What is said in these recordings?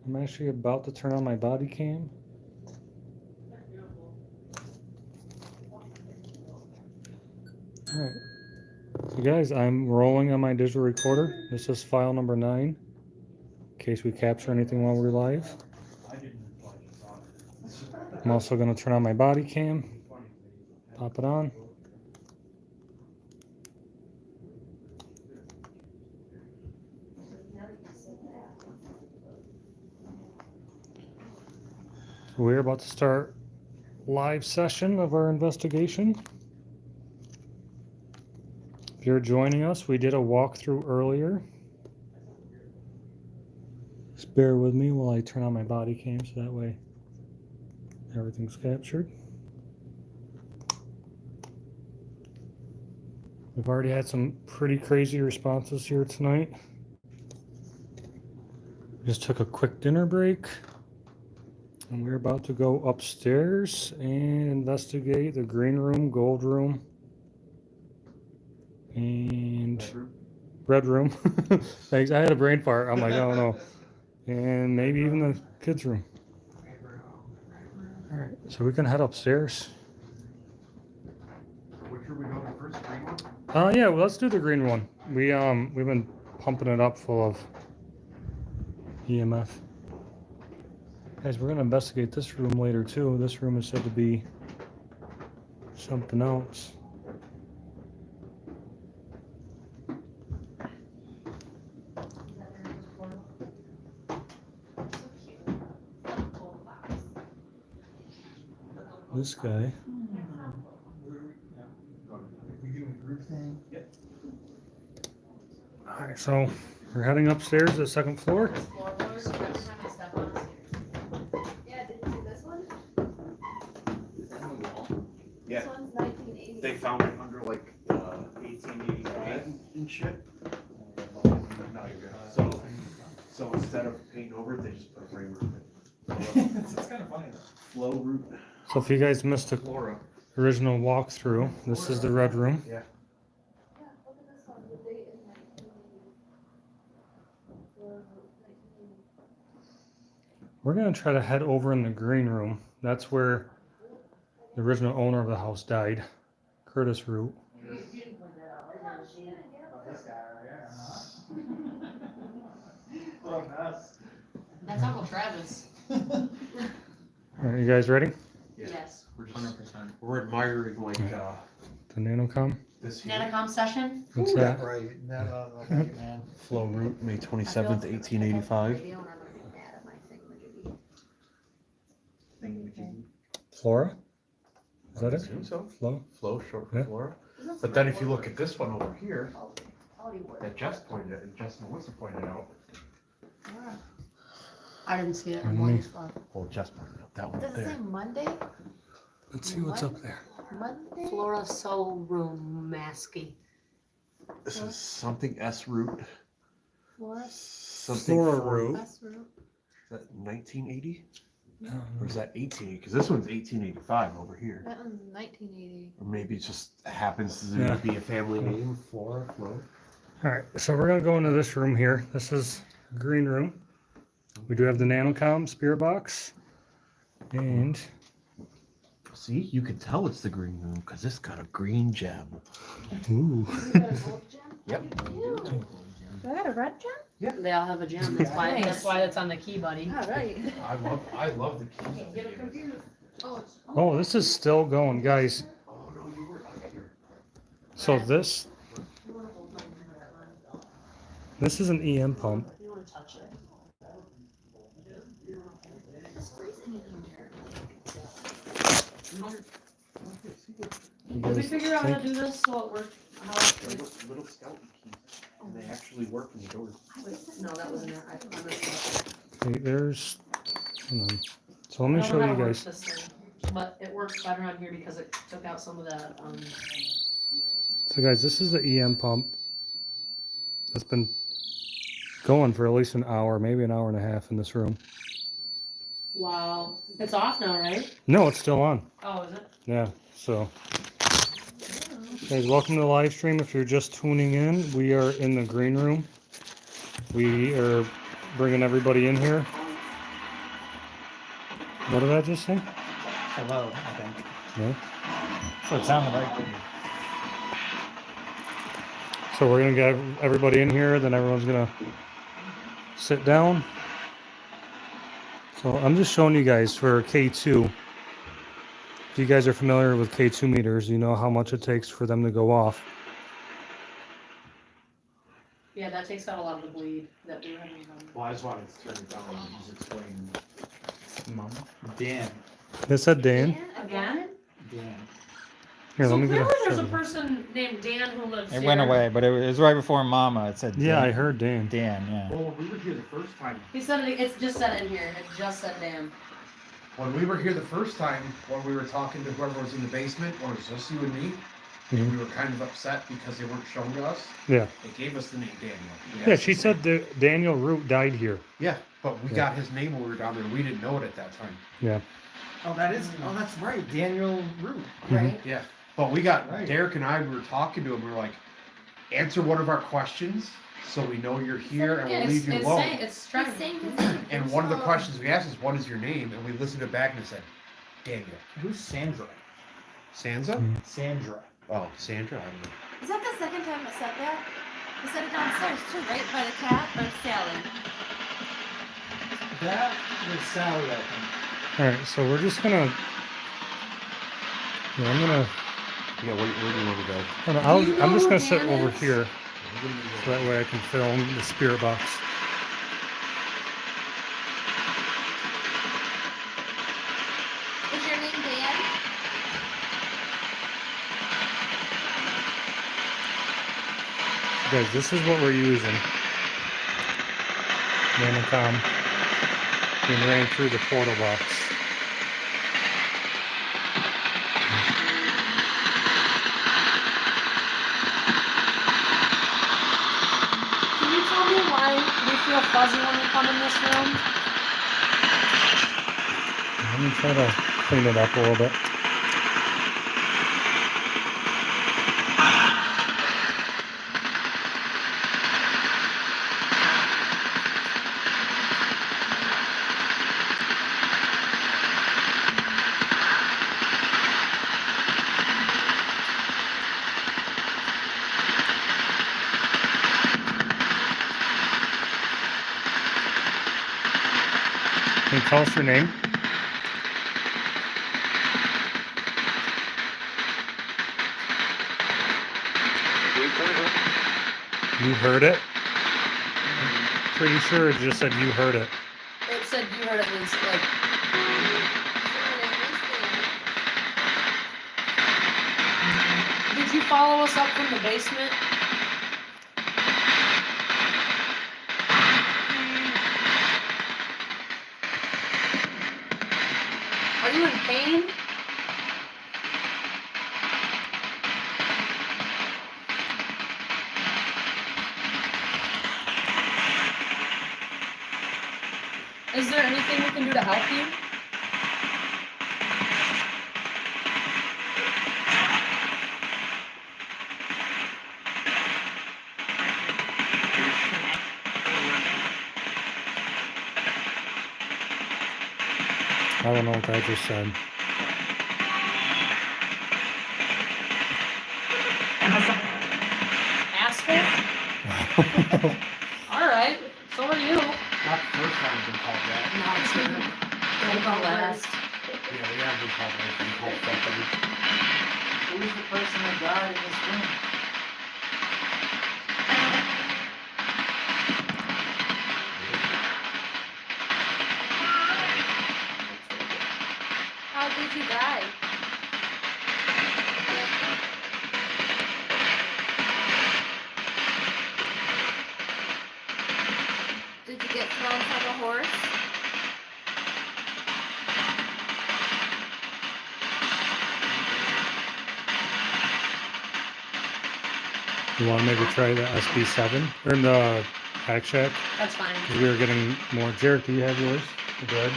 I'm actually about to turn on my body cam. Alright. So guys, I'm rolling on my digital recorder. This is file number 9. In case we capture anything while we're live. I'm also going to turn on my body cam. Pop it on. We're about to start live session of our investigation. If you're joining us, we did a walkthrough earlier. Just bear with me while I turn on my body cam so that way everything's captured. We've already had some pretty crazy responses here tonight. Just took a quick dinner break. And we're about to go upstairs and investigate the green room, gold room, and red room. Thanks. I had a brain fart. I'm like, oh no. And maybe even the kids' room. All right, so we can head upstairs. Which room we going first? Green one? Yeah, well, let's do the green one. We've been pumping it up full of EMF. Guys, we're gonna investigate this room later too. This room is said to be something else. This guy. All right, so we're heading upstairs to the second floor. Yeah. This one's 1980. They found it under like 1885 and shit. So instead of painting over it, they just put a gray roof in. It's kind of funny though. Flow roof. So if you guys missed the Flora. original walkthrough, this is the red room. Yeah. Yeah, look at this one. The date is 1980. We're gonna try to head over in the green room. That's where the original owner of the house died, Curtis Root. That's Uncle Travis. All right, you guys ready? Yes. We're just 100%. We're admiring like The nanocom. this here. Nanocom session? What's Ooh, that? Right, man. Flow route, May 27th, 1885. Flora? Is that I it? assume so. Flo? Flow, short for Yeah. Flora. But then if you look at this one over here, that Justin Woodson pointed out. I didn't see it. Mm. I'm going to slow. Well, Just pointed out that one Does it there. say Monday? Let's see what's up there. Monday? Flora Soul Room Masky. This is something S root. Flora? Something Flora for- root. That's root. Is that 1980? No, Or is that 1880? Because this one's 1885 over here. That one's 1980. Or maybe it just happens to Yeah. be a family name, Flora, Flo. All right, so we're gonna go into this room here. This is the green room. We do have the nanocom spirit box, and See, you can tell it's the green room because it's got a green gem. ooh, Is that a gold gem? Yep. Ew. Is that a red gem? They all have a gem. That's why. Nice. That's why it's on the key, buddy. All right. I love the keys. Get it confused. Oh, it's, oh, this is still going, guys. Oh no, you were out here. So this is an EM pump. You want to touch it? it's freezing in here. You Did we guys figure out how think- to do this so it worked? How it Little skeleton keys. And they actually work in the door. no, that wasn't it. I missed it. Okay, there's. Hang on. So let me I don't show know you how to work guys. this thing, but it works better on here because it took out some of that. So guys, this is the EM pump that's been going for at least an hour, maybe an hour and a half in this room. Wow, it's off now, right? No, it's still on. Oh, is it? Yeah, so. Guys, welcome to the live stream. If you're just tuning in, we are in the green room. We are bringing everybody in here. What did I just say? Hello, I think. No. That's what it sounded like. So we're gonna get everybody in here, then everyone's gonna sit down. So I'm just showing you guys for K2. If you guys are familiar with K2 meters, you know how much it takes for them to go off. Yeah, that takes out a lot of the bleed that we were having on. Well, I just wanted to turn it down and just explain. Mom. Dan. It said Dan. Again? Dan. Here, So let me get clearly there's a a. person named Dan who lives It here. went away, but it was right before Mama. It said Yeah, Dan. I heard Dan. Dan, yeah. Well, when we were here the first time, He said it's just said in here. It just said Dan. when we were here the first time, when we were talking to whoever was in the basement, or it was just you and me, and we were kind of upset because they weren't shown to us. Yeah. They gave us the name Daniel. We Yeah, asked she the said same- that Daniel Root died here. Yeah, but we Yeah. got his name when we were down there. We didn't know it at that time. Yeah. Oh, that's right. Daniel Root. Right? Yeah, but we got Right. Derek and I. We were talking to him. We were like, answer one of our questions so we know you're here and Yeah, we'll leave you it's alone. saying, it's trying He's to saying his name. And one of the questions we asked is, "What is your name?" And we listened to it back and it said, "Daniel." Who's Sandra? Sansa? Sandra. Oh, Sandra. I don't know. Is that the second time it said that? It said it downstairs too, right? By the cat or Sally? That was Sally, I think. All right, so we're just gonna. Yeah, I'm gonna. Yeah, where do you want to go? Do you know I'm just who gonna sit Dan over is? here, so that way I can film the spirit box. Is your name Dan? Guys, this is what we're using. Nanocom being ran through the portal box. Can you tell me why we feel fuzzy when we come in this room? Let me try to clean it up a little bit. Can you tell us your name? You heard it? Pretty sure it just said you heard it. It said you heard it was like, did you follow us up from the basement? Are you in pain? Is there anything we can do to help you? I don't know what I just said. Asshole? Alright, so are you. Not the first time we've been called that. No, it's not. Don't go last. Yeah, we have been called that. We've been called fuckers. Who's the person that died in this room? How did you die? Did you get thrown from a horse? You want to maybe try the SB7 or the Hack Shack? That's fine. 'Cause we were getting more. Jared, do you have yours? You good?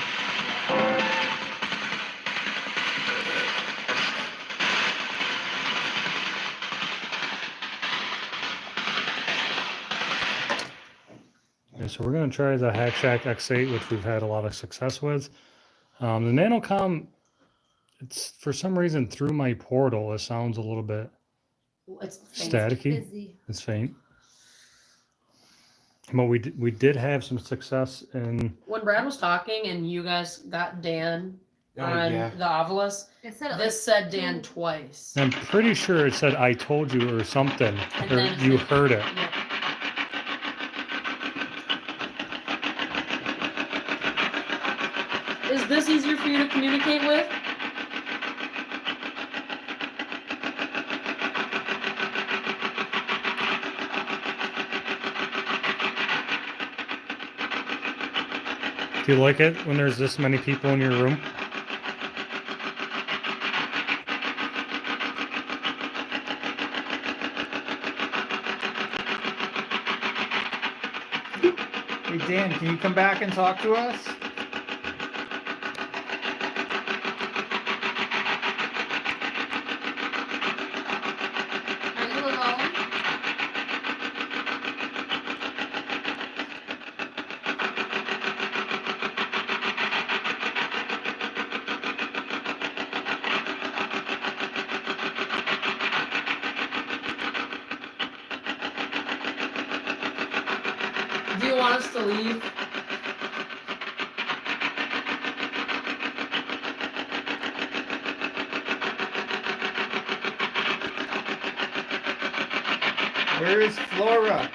Okay, so we're going to try the Hack Shack X8, which we've had a lot of success with. The nanocom, it's for some reason through my portal, it sounds a little bit It's faint. staticky. Busy. It's faint. But we did have some success in. When Brad was talking and you guys got Dan on the Ovilus, It said it this said Dan twice. I'm pretty sure it said I told you or something, And or then it you said- heard it. Yeah. Is this easier for you to communicate with? Do you like it when there's this many people in your room? Hey Dan, can you come back and talk to us? Are you alone? Do you want us to leave? Where is Flora?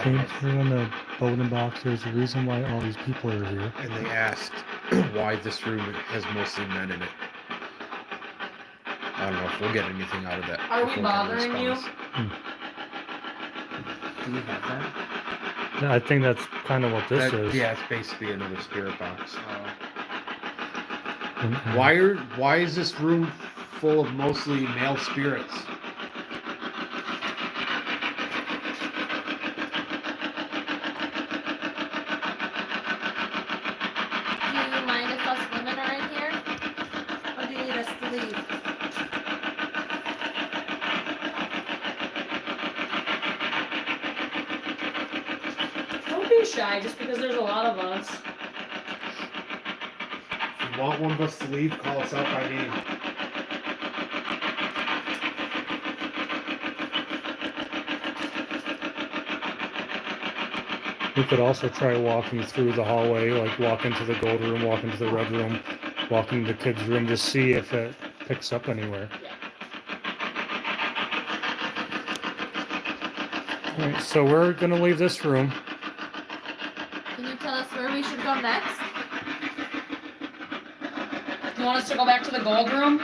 Came through in the voting box. There's a reason why all these people are here. And they asked why this room has mostly men in it. I don't know if we'll get anything out of that. Are we if we'll get a bothering you? response. Do we have that? Yeah, I think that's kind of what this is. Yeah, it's basically another spirit box. And- Why is this room full of mostly male spirits? Do you mind if us women are in here? Or do you need us to leave? Don't be shy just because there's a lot of us. If you want one of us to leave, call us out by name. We could also try walking through the hallway, like walk into the gold room, walk into the red room, walk into the kids' room to see if it picks up anywhere. Alright, so we're gonna leave this room. Can you tell us where we should go next? You want us to go back to the gold room?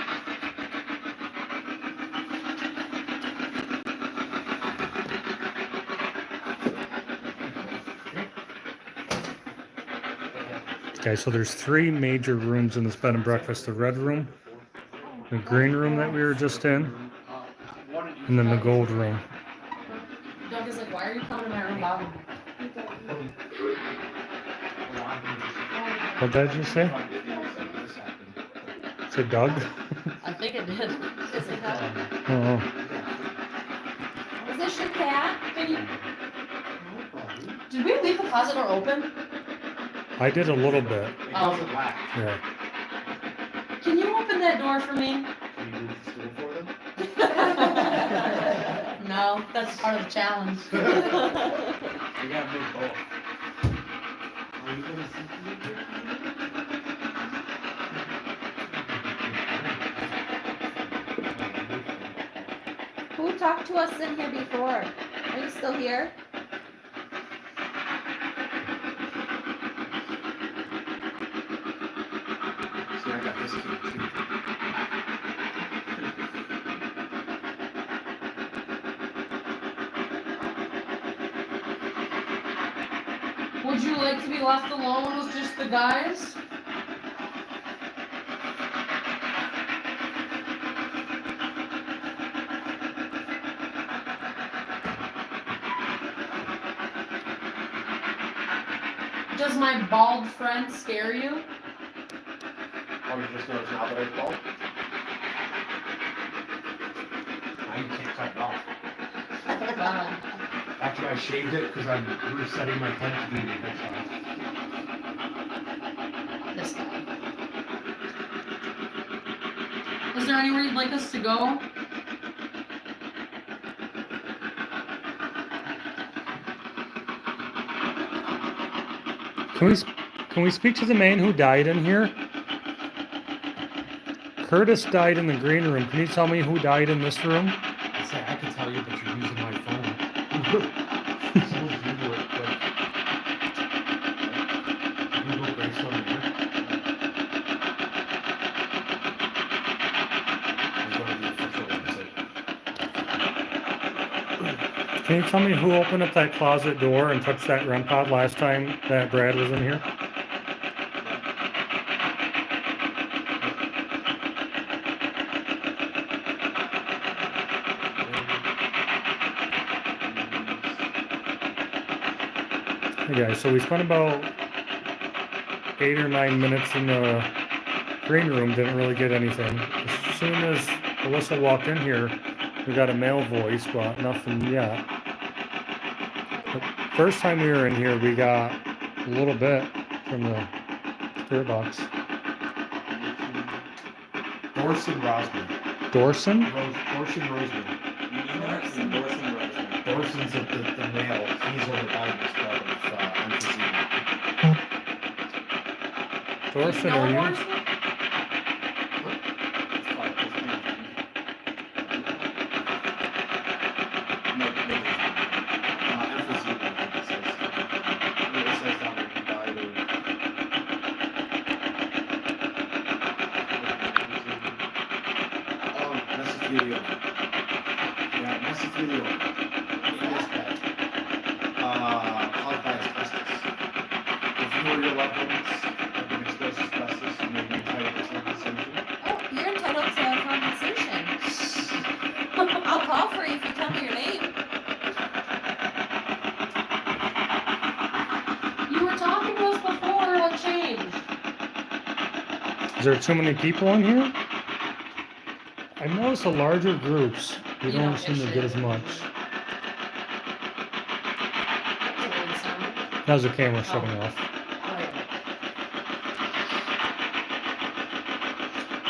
Okay, so there's 3 major rooms in this bed and breakfast. The red room, the green room that we were just in, and then the gold room. Doug is like, why are you coming to my room, Bob? What did you say? Say Doug? I think it did. Is it Doug? Oh, Is this your cat? Can you... Did we leave the closet door open? I did a little bit. Oh. Yeah. Can you open that door for me? No, that's part of the challenge. We gotta make both. Are you gonna Who talked to us in here before? Are you still here? See, I got this key too. Would you like to be left alone with just the guys? Does my bald friend scare you? Oh, you just noticed now that it's bald? Now you can't cut it off. God. Actually, I shaved it because I'm resetting my tent to be next time. This guy. Is there anywhere you'd like us to go? Can we speak to the man who died in here? Curtis died in the green room. Can you tell me who died in this room? I say I can tell you, but you're using my phone. Someone Google it quick. Google Graestone here. I'm going to the official website. Can you tell me who opened up that closet door and touched that REM pod last time that Brad was in here? Hey guys, so we spent about 8 or 9 minutes in the green room, didn't really get anything. As soon as Alyssa walked in here, we got a male voice, but nothing yet. The first time we were in here, we got a little bit from the spirit box. Dorson Rosman. Dorson? Dorson Rosman. Dorson's the male. He's one of the guys that's part of emphysema. Dorson, No are you? Dorson? Mesothelioma. Yeah, mesothelioma. Caused by asbestos. If you or your loved ones have been exposed to asbestos, you may be entitled to compensation. Oh, you're entitled to compensation. I'll call for you if you tell me your name. You were talking to us before. What changed? Is there too many people in here? I've noticed the larger groups, we You don't don't seem get to get shit. as much. That's a weird sound. That was the camera shutting off.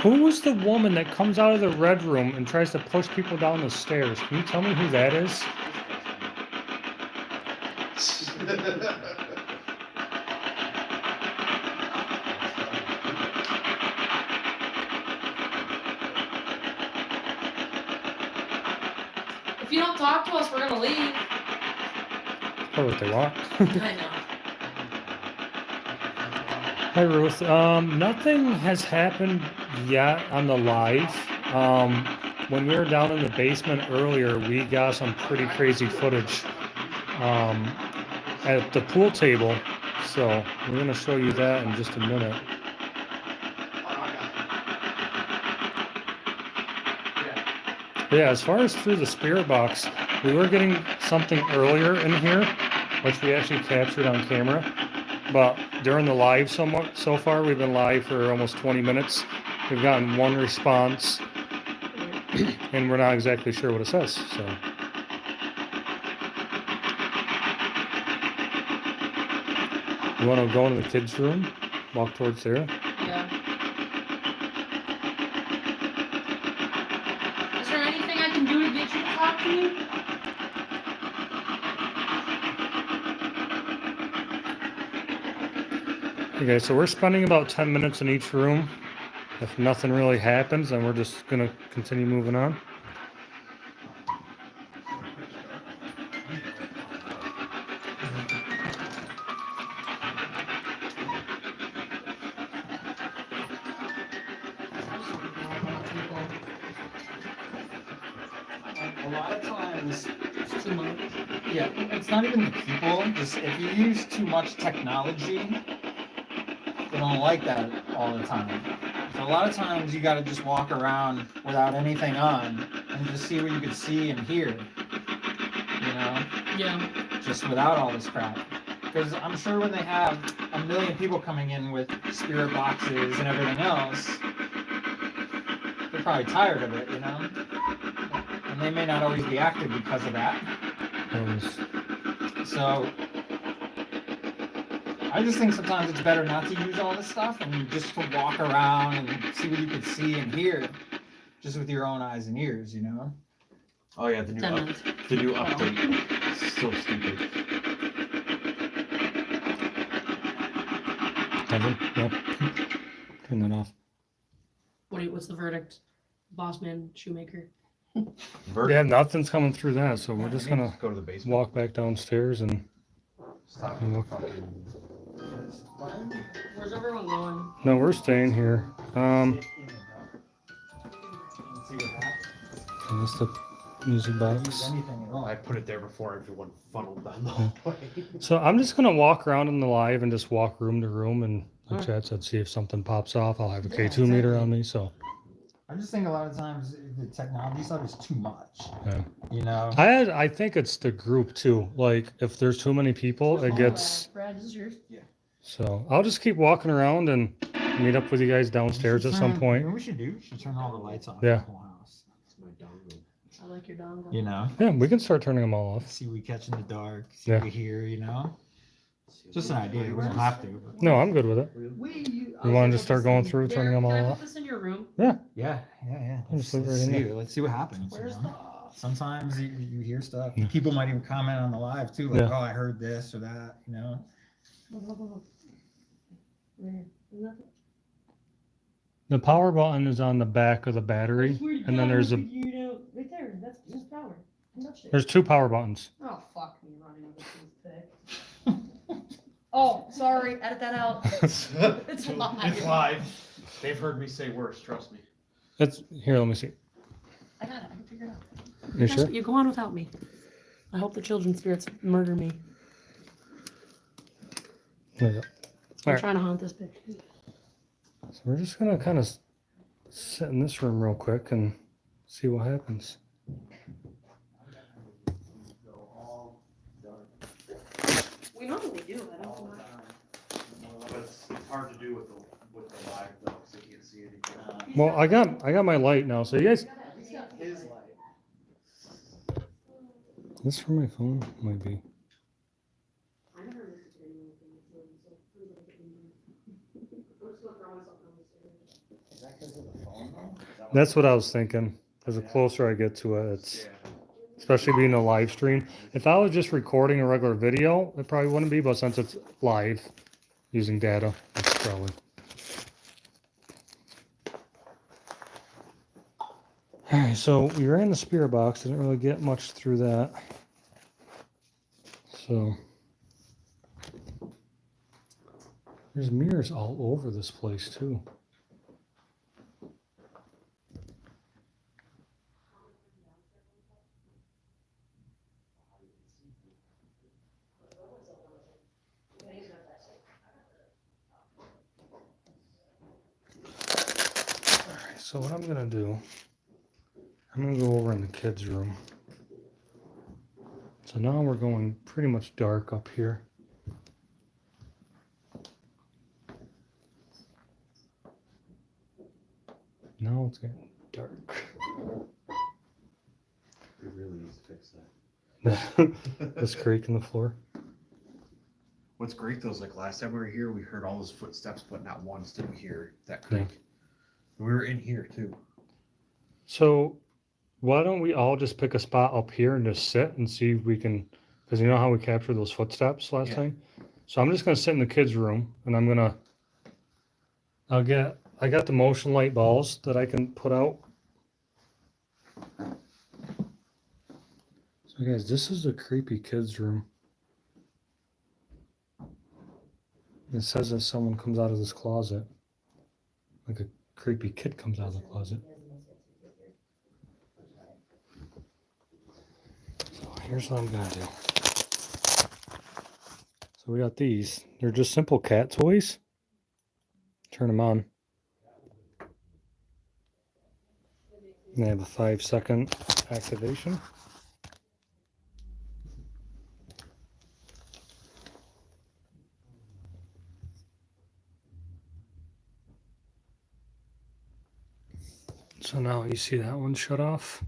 Who was the woman that comes out of the red room and tries to push people down the stairs? Can you tell me who that is? If you don't talk to us, we're gonna leave. Probably what they want. I know. Hi Ruth. Nothing has happened yet on the live. When we were down in the basement earlier, we got some pretty crazy footage at the pool table. So we're gonna show you that in just a minute. Yeah, as far as through the spirit box, we were getting something earlier in here, which we actually captured on camera. But during the live so far, we've been live for almost 20 minutes. We've gotten one response, and we're not exactly sure what it says. So, you want to go into the kids' room, walk towards there. Yeah. Is there anything I can do to get you to talk to me? Okay, so we're spending about 10 minutes in each room. If nothing really happens, then we're just gonna continue moving on. A lot of times, it's too much. Yeah, it's not even the people. Just if you use too much technology, they don't like that all the time. So a lot of times you got to just walk around without anything on and just see what you can see and hear. You know, Yeah. just without all this crap. Because I'm sure when they have 1 million people coming in with spirit boxes and everything else, they're probably tired of it, you know? And they may not always be active because of that. So I just think sometimes it's better not to use all this stuff and just to walk around and see what you can see and hear just with your own eyes and ears, you know? Oh yeah, the new 10 minutes. the new update. So stupid. Yep. Turn that off. What's the verdict? Boss man, shoemaker. Yeah, nothing's coming through that, so we're just gonna go to the basement. walk back downstairs and Stop. look. Where's everyone going? No, we're staying here. Is this the music box? Anything at all. I put it there before everyone funneled down the hallway. So I'm just gonna walk around in the live and just walk room to room, and like Alright. Chad said, see if something pops off. I'll have a Yeah, K2 meter exactly. on me, so I just think a lot of times the technology stuff is too much. yeah. You know? I think it's the group too. Like if there's too many people, it gets. Brad, this is yours. So I'll just keep walking around and meet up with you guys downstairs at some You point. know what we should do? We should turn all the lights off Yeah. in the whole house. I like your dongle. You know? Yeah, we can start turning them all off. See what we catch in the dark, see Yeah. what we hear, you know? Just an idea. We don't have to. But No, I'm good with it. we You want to just start going through, turning them all Can I put off? this in your room? Yeah. I'll just Let's, leave it right in see. there. Let's see what happens. you Where's know? the? Sometimes you hear stuff. Yeah. People might even comment on the live too, like, Yeah. "Oh, I heard this or that," you know. The power button is on the back of the battery, and then there's a right there. That's just power. there's 2 power buttons. Oh fuck me running this is thick. Oh, sorry. Edit that out. It's live. It's live. They've heard me say worse, trust me. It's here. Let me see. I got it. I can figure it out. You sure? You go on without me. I hope the children's spirits murder me. There you go. I'm Alright. trying to haunt this bitch. So we're just gonna kind of sit in this room real quick and see what happens. We normally do. I don't know. But it's hard to do with the live though, because I can't see anything. Well, I got my light now, so you guys. His light. This for my phone might be. Is that because of the phone though? That's what I was thinking. Because the closer I get to it, it's Yeah. especially being a live stream. If I was just recording a regular video, it probably wouldn't be. But since it's live, using data, it's probably. All right, so we ran the spirit box. Didn't really get much through that. So there's mirrors all over this place too. Alright, so what I'm gonna do, I'm gonna go over in the kids' room. So now we're going pretty much dark up here. Now it's getting dark. We really need to fix that. This creak in the floor. What's great though is like last time we were here, we heard all those footsteps, but not once did we hear that creak. We were in here too. So why don't we all just pick a spot up here and just sit and see if we can, because you know how we captured those footsteps last Yeah. time? So I'm just gonna sit in the kids' room and I got the motion light balls that I can put out. So guys, this is a creepy kids' room. It says that someone comes out of this closet. Like a creepy kid comes out of the closet. So here's what I'm gonna do. So we got these. They're just simple cat toys. Turn them on. And they have a 5-second activation. So now you see that one shut off.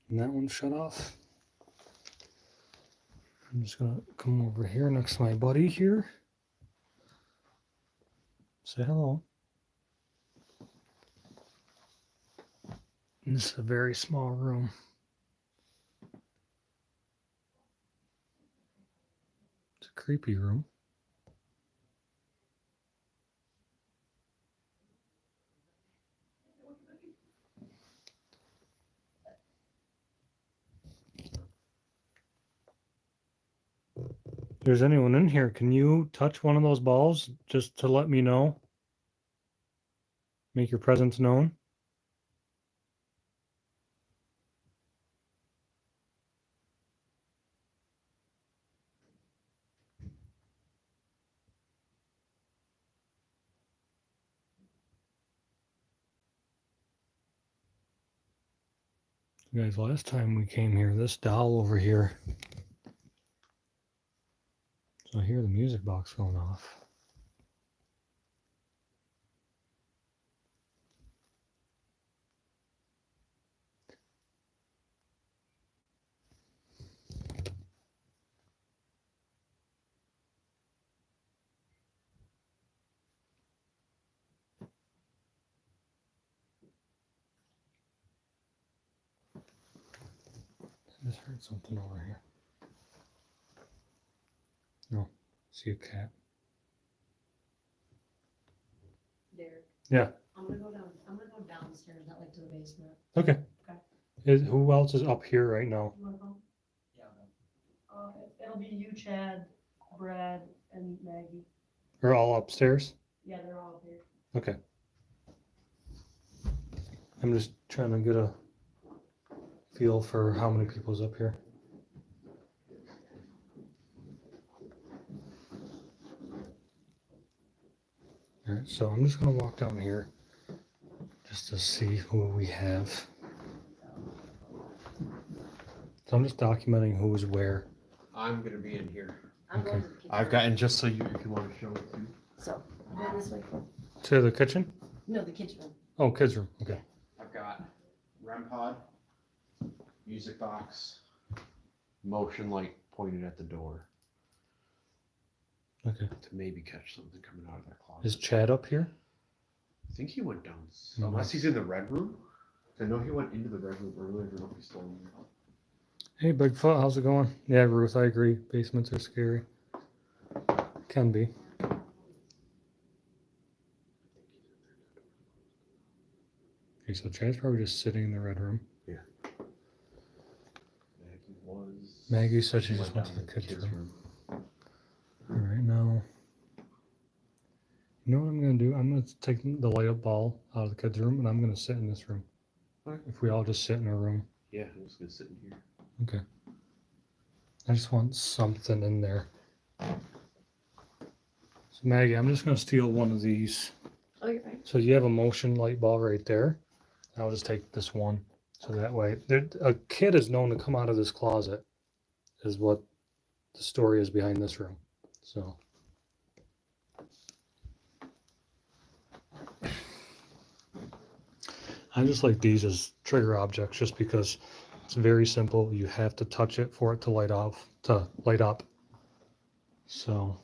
And that one shut off. I'm just gonna come over here next to my buddy here. Say hello. And this is a very small room. It's a creepy room. If there's anyone in here, can you touch one of those balls just to let me know? Make your presence known. Guys, last time we came here, this doll over here. So I hear the music box going off. I just heard something over here. No, see a cat. Derek, Yeah. I'm gonna go downstairs, not like to the basement. Okay. Okay. Who else is up here right now? You wanna go? It'll be you, Chad, Brad, and Maggie. They're all upstairs? Yeah, they're all here. Okay. I'm just trying to get a feel for how many people's up here. All right, so I'm just gonna walk down here just to see who we have. So I'm just documenting who's where. I'm gonna be in here. I'm Okay. going to the kitchen. I've gotten just so you if you want to show it too. So, go this way. To the kitchen? No, the kitchen room. Oh, kids room. Okay. I've got REM pod, music box, motion light pointed at the door Okay. to maybe catch something coming out of that closet. Is Chad up here? I think he went down. No. Unless he's in the red room. I know he went into the red room earlier. I don't know if he's still in there. Hey, Bigfoot, how's it going? Yeah, Ruth, I agree. Basements are scary. Can be. Okay, so Chad's probably just sitting in the red room. Maggie was. Maggie said she just went went to down the kids' room. All right, now. You know what I'm going to do? I'm going to take the light up ball out of the kids' room and I'm going to sit in this room. Alright. If we all just sit in a room. Yeah, I'm just gonna sit in here. Okay. I just want something in there. So Maggie, I'm just going to steal one of these. Oh, you're right. So you have a motion light ball right there. I'll just take this one. So that way, a kid is known to come out of this closet, is what the story is behind this room. So. I just like these as trigger objects just because it's very simple. You have to touch it for it to light up. So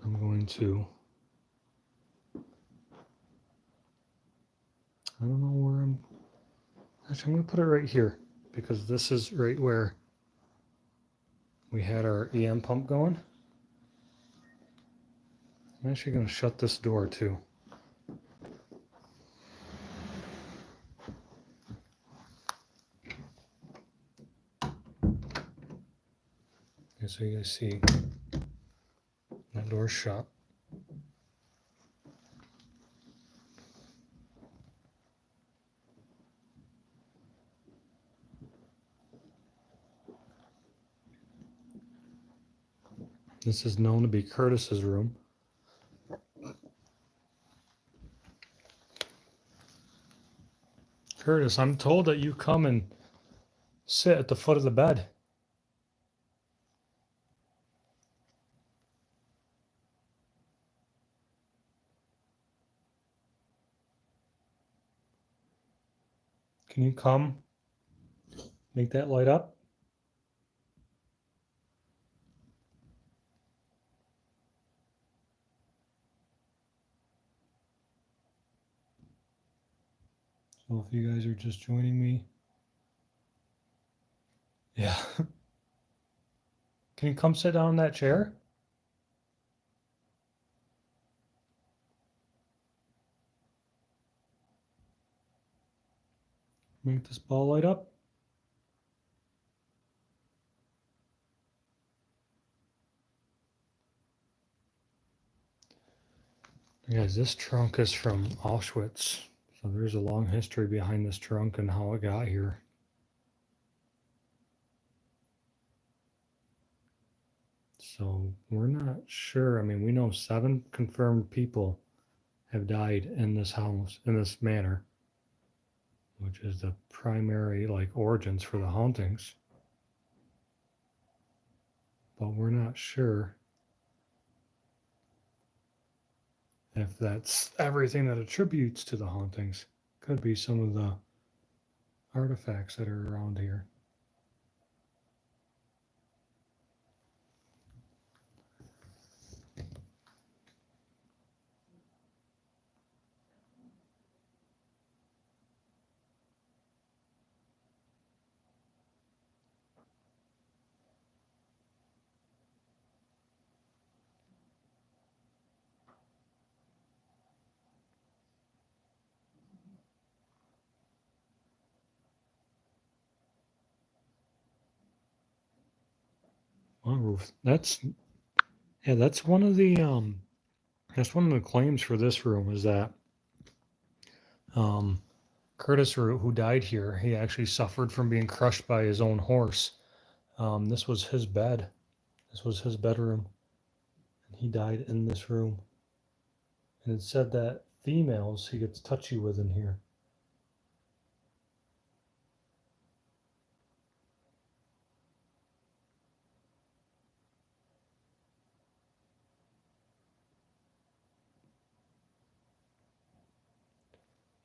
I'm going to, I don't know where actually I'm going to put it right here because this is right where we had our EM pump going. I'm actually going to shut this door too. Okay, so you guys see that door's shut. This is known to be Curtis's room. Curtis, I'm told that you come and sit at the foot of the bed. Can you come make that light up? So if you guys are just joining me, yeah. Can you come sit down in that chair? Make this ball light up. Guys, this trunk is from Auschwitz. So there's a long history behind this trunk and how it got here. So we're not sure. I mean, we know 7 confirmed people have died in this house, in this manor, which is the primary origins for the hauntings. But we're not sure if that's everything that attributes to the hauntings. Could be some of the artifacts that are around here. Well, Ruth, that's one of the claims for this room is that Curtis, who died here, he actually suffered from being crushed by his own horse. This was his bed. This was his bedroom, and he died in this room. And it said that females he gets touchy with in here.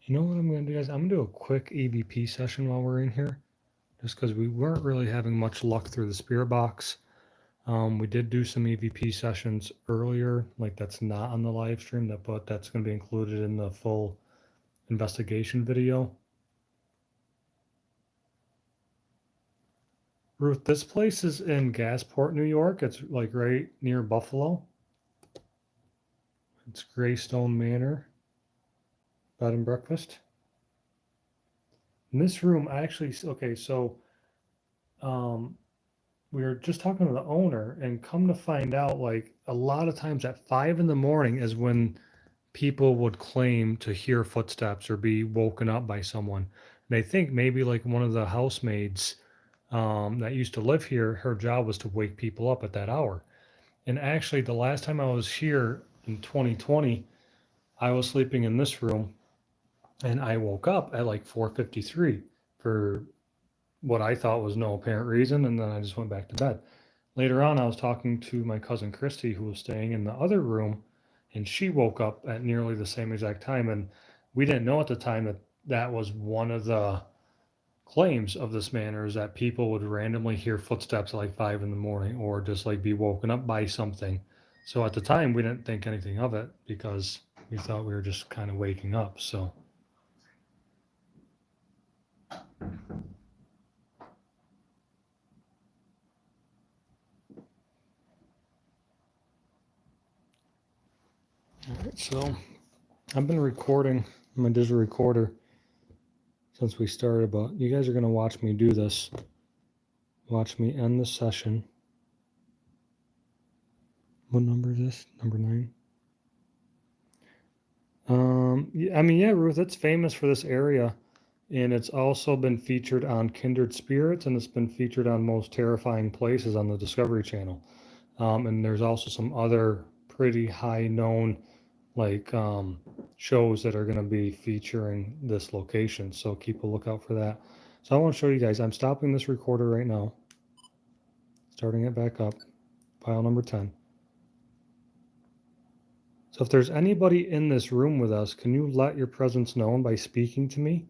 You know what I'm going to do, guys? I'm going to do a quick EVP session while we're in here, just because we weren't really having much luck through the spirit box. We did do some EVP sessions earlier, that's not on the live stream, but that's going to be included in the full investigation video. Ruth, this place is in Gasport, New York. It's right near Buffalo. It's Graestone Manor, bed and breakfast. In this room, we were just talking to the owner, and come to find out, a lot of times at 5 in the morning is when people would claim to hear footsteps or be woken up by someone. And I think maybe one of the housemaids that used to live here, her job was to wake people up at that hour. And actually, the last time I was here in 2020, I was sleeping in this room, and I woke up at 4:53 for what I thought was no apparent reason, and then I just went back to bed. Later on, I was talking to my cousin Christy, who was staying in the other room, and she woke up at nearly the same exact time. And we didn't know at the time that that was one of the claims of this manor, is that people would randomly hear footsteps at 5 in the morning, or just be woken up by something. So at the time, we didn't think anything of it because we thought we were just kind of waking up. So. All right, so I've been recording my digital recorder since we started, but you guys are going to watch me do this. Watch me end the session. What number is this? Number 9? Yeah, Ruth, it's famous for this area, and it's also been featured on Kindred Spirits, and it's been featured on Most Terrifying Places on the Discovery Channel. And there's also some other pretty high-known shows that are going to be featuring this location, so keep a lookout for that. So I want to show you guys, I'm stopping this recorder right now, starting it back up, file number 10. So if there's anybody in this room with us, can you let your presence known by speaking to me?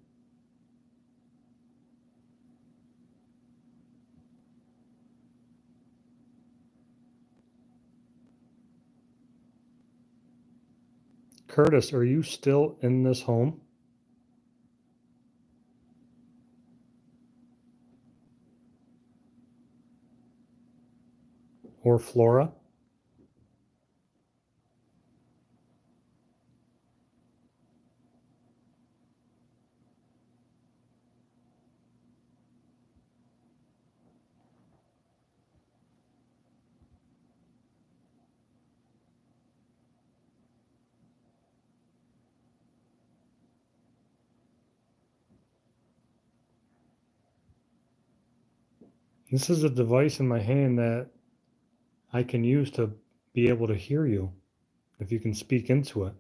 Curtis, are you still in this home? Or Flora? This is a device in my hand that I can use to be able to hear you, if you can speak into it.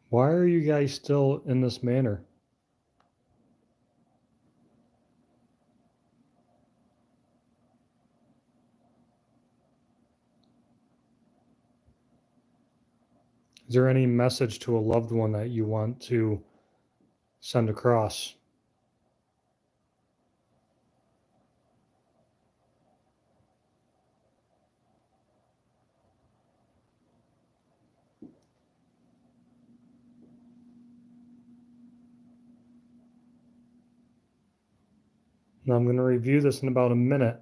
Why are you guys still in this manor? Is there any message to a loved one that you want to send across? Now I'm going to review this in about a minute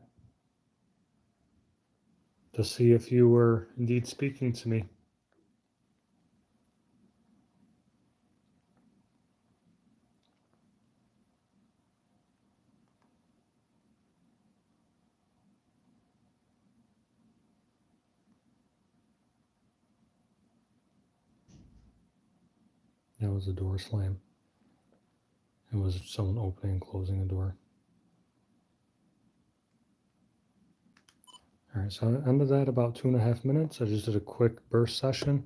to see if you were indeed speaking to me. That was a door slam. It was someone opening and closing a door. All right, so I ended that about 2.5 minutes. I just did a quick burst session.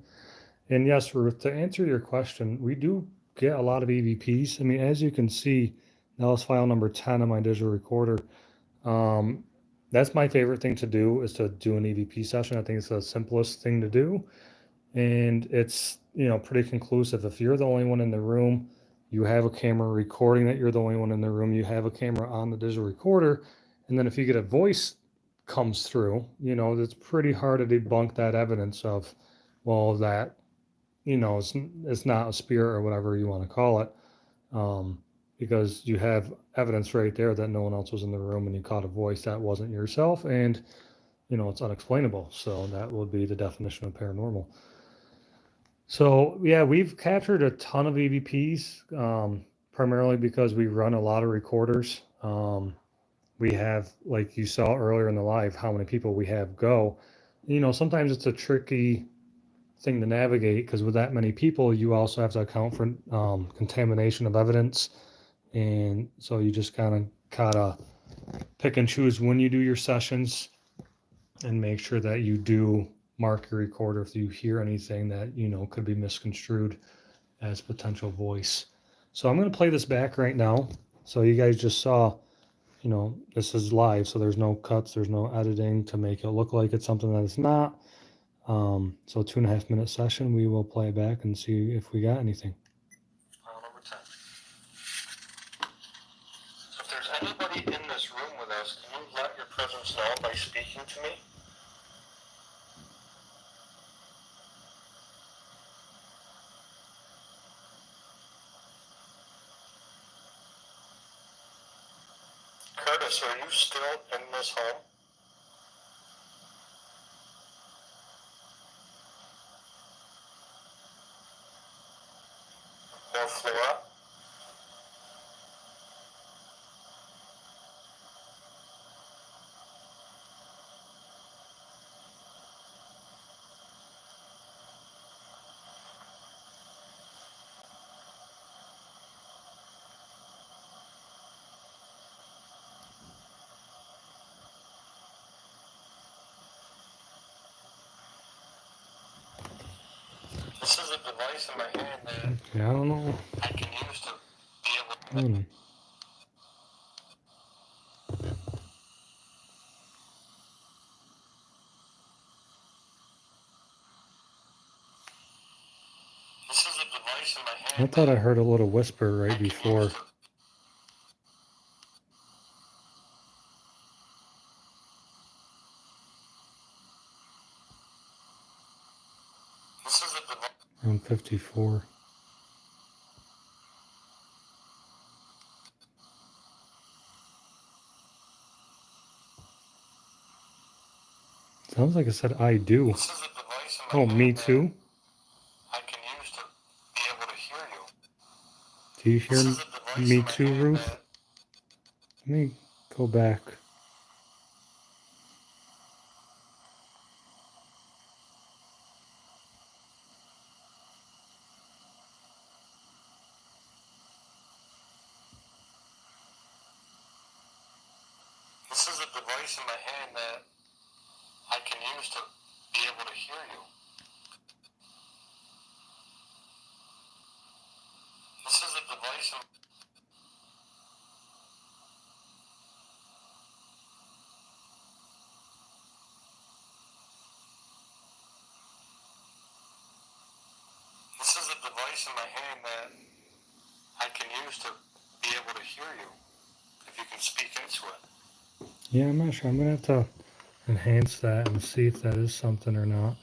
And yes, Ruth, to answer your question, we do get a lot of EVPs. I mean, as you can see, that was file number 10 on my digital recorder. That's my favorite thing to do, is to do an EVP session. I think it's the simplest thing to do. And it's, pretty conclusive. If you're the only one in the room, you have a camera recording that you're the only one in the room, you have a camera on the digital recorder. And then if you get a voice comes through, it's pretty hard to debunk that evidence of, well, that, it's not a spirit or whatever you want to call it. Because you have evidence right there that no one else was in the room and you caught a voice that wasn't yourself, and it's unexplainable. So that would be the definition of paranormal. So yeah, we've captured a ton of EVPs, primarily because we run a lot of recorders. We have, like you saw earlier in the live, how many people we have go. Sometimes it's a tricky thing to navigate, because with that many people, you also have to account for contamination of evidence. And so you just gotta pick and choose when you do your sessions, and make sure that you do mark your recorder if you hear anything that could be misconstrued as potential voice. So I'm going to play this back right now. So you guys just saw, this is live, so there's no cuts, there's no editing to make it look like it's something that it's not. So 2.5 minute session, we will play it back and see if we got anything. Number 10. So if there's anybody in this room with us, can you let your presence know by speaking to me? Curtis, are you still in this home? Or Flora? This is a device in my hand that Yeah, I don't know. I can use to be able to... I thought I heard a little whisper right before. This is a device. Around 54. Sounds like it said I do. This is a device in my Oh, me hand too? that I can use to be able to hear you. Do you This hear is a device me in my too, hand Ruth? that Let me go back. This is a device in my hand that I can use to be able to hear you. This is a device in This is a device in my hand that I can use to be able to hear you, if you can speak into it. Yeah, I'm not sure. I'm going to have to enhance that and see if that is something or not.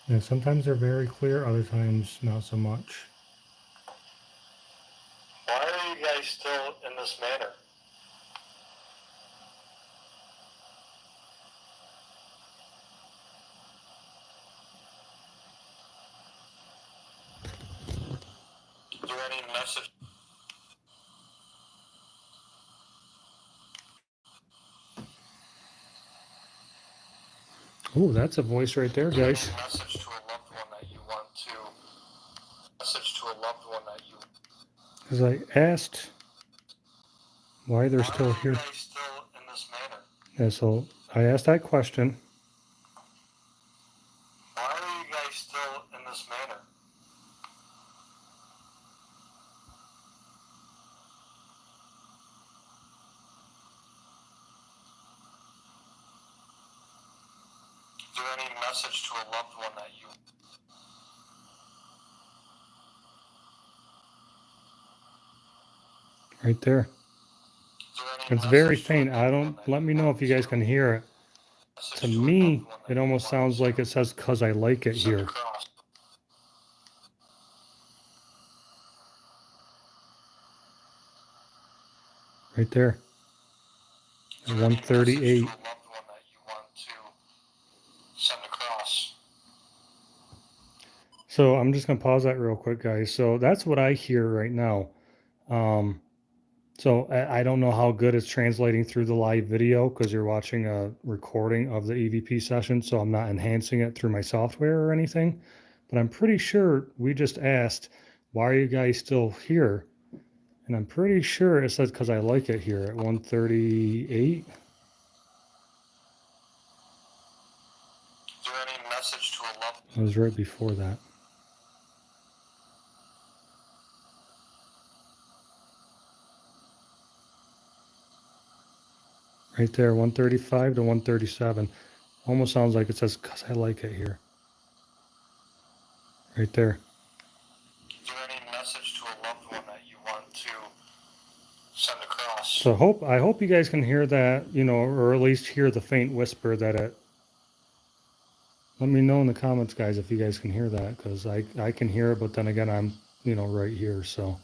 Yeah, sometimes they're very clear, other times not so much. Why are you guys still in this manor? Is there any message? Oh, that's a voice right there, Is there guys. any message to a loved one that you want to? Message to a loved one that you. Because I asked why they're still Why are here. you guys still in this manor? Yeah, so I asked that question. Why are you guys still in this manor? Is there any message to a loved one that you? Right there. Is there any It's very message to a faint. I loved one don't, that let you me know want if you guys to- can hear it. message To a loved me, one that it you almost want sounds to like it says, "'cause I like it send here." across. Right there. Is there any message to a 138. loved one that you want to send across? So I'm just going to pause that real quick, guys. So that's what I hear right now. So I don't know how good it's translating through the live video because you're watching a recording of the EVP session. So I'm not enhancing it through my software or anything. But I'm pretty sure we just asked, why are you guys still here? And I'm pretty sure it says, because I like it here at 138. Is there any message to a loved It was right before that. Right there, 135 to 137. Almost sounds like it says, because I like it here. Right there. Is there any message to a loved one that you want to send across? So I hope you guys can hear that, or at least hear the faint whisper that it. Let me know in the comments, guys, if you guys can hear that, because I can hear it, but then again, I'm, right here, so.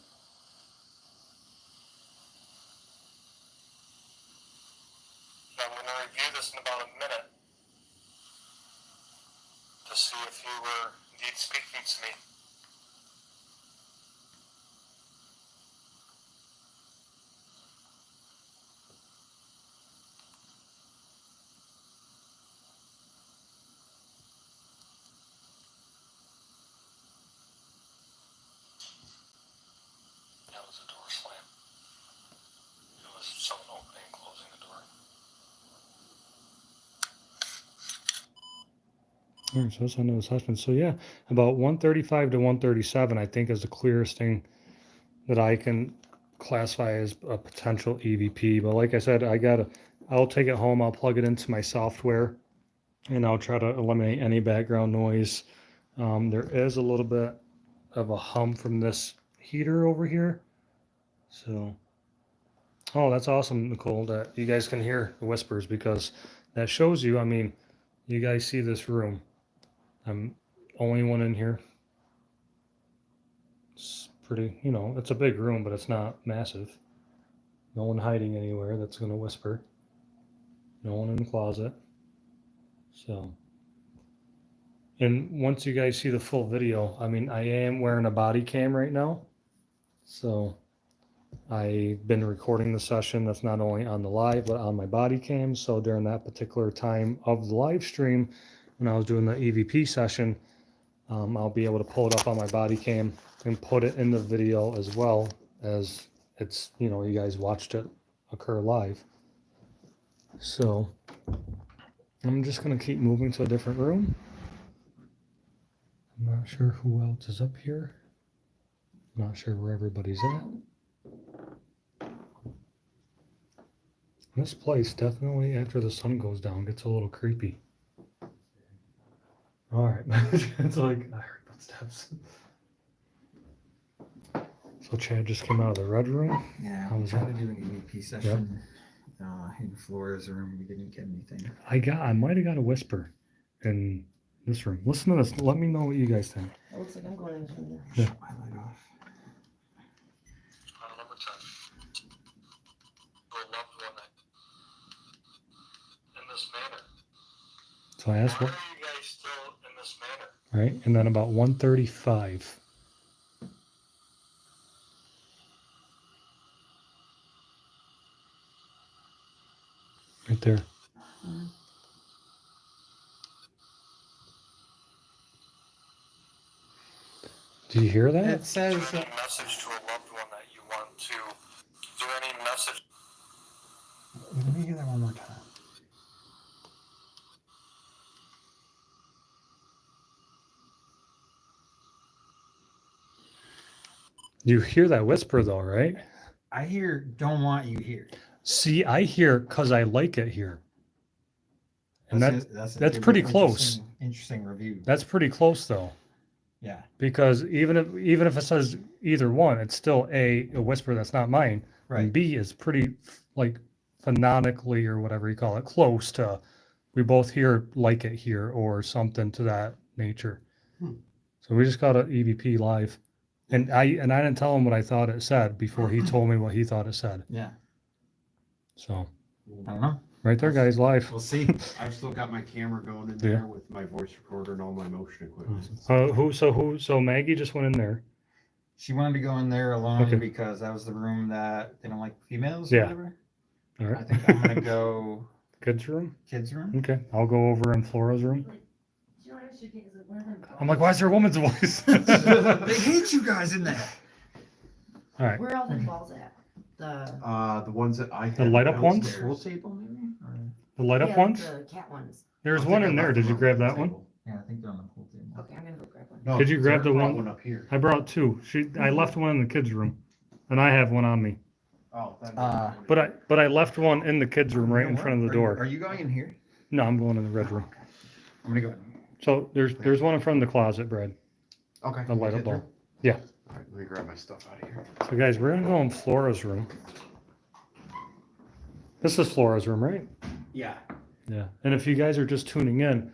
I'm going to review this in about a minute to see if you were indeed speaking to me. That was a door slam. It was someone opening and closing the door. All right, so that's another session. So yeah, about 135 to 137, I think is the clearest thing that I can classify as a potential EVP. But like I said, I'll take it home. I'll plug it into my software, and I'll try to eliminate any background noise. There is a little bit of a hum from this heater over here. So, oh, that's awesome, Nicole, that you guys can hear the whispers, because that shows you, I mean, you guys see this room. I'm only one in here. It's pretty, you know, it's a big room, but it's not massive. No one hiding anywhere that's going to whisper. No one in the closet. So, and once you guys see the full video, I mean, I am wearing a body cam right now. So I've been recording the session. That's not only on the live, but on my body cam. So during that particular time of the live stream, when I was doing the EVP session, I'll be able to pull it up on my body cam and put it in the video as well, as it's, you know, you guys watched it occur live. So I'm just going to keep moving to a different room. I'm not sure who else is up here. I'm not sure where everybody's at. This place definitely, after the sun goes down, gets a little creepy. All right. It's like, I heard footsteps. So Chad just came out of the red room. Yeah, How we was tried that? to do an EVP session in Flora's room. We didn't get anything. I might have got a whisper in this room. Listen to this. Let me know what you guys think. It looks like I'm going in this room. Yeah. Shut my light off. Number 10. To a loved one in this manner. So I asked Why what, are you guys still in this manner? right? And then about 1:35. Right there. Do you hear that? It says Is there any message to a loved one that you want to? Is there any message? let me hear that one more time. You hear that whisper though, right? I hear don't want you here. See, I hear because I like it here. And that's a pretty close. Interesting review. That's pretty close though. Yeah. Because even if it says either one, it's still a whisper that's not mine. Right. And B is pretty like phonetically or whatever you call it, close to we both hear like it here or something to that nature. So we just got an EVP live. And I didn't tell him what I thought it said before he told me what he thought it said. Yeah. So I don't know. right there, guys, live. We'll see. I've still got my camera going in Yeah. there with my voice recorder and all my motion equipment. So Maggie just went in there. She wanted to go in there alone Okay. because that was the room that they don't like females Yeah. or whatever. All I right. think I'm gonna go Kids room. kids room. Okay. I'll go over in Flora's room. You know what I should get? Is it one of them? I'm like, why is there a woman's voice? They hate you guys in there. All right. Where are all them balls at? The ones that I have The light up ones? downstairs. Pool table maybe? Or, The light up Yeah, ones? The cat ones. There's I think one I in there. left Did you on grab the that one? table. yeah, I think they're on the pool table. Okay, I'm gonna go grab one. No, Did you grab Sarah the brought one- up here? I brought two. I left one in the kids' room, and I have one on me. Oh, then But I left one in the kids' room right in front of the Are door. you going in here? No, I'm going in the red room. I'm gonna go in. So there's one in front of the closet, Brad. okay. A light up Kids bulb. room? Yeah. All right, let me grab my stuff out of here. So guys, we're gonna go in Flora's room. This is Flora's room, right? Yeah. Yeah. And if you guys are just tuning in,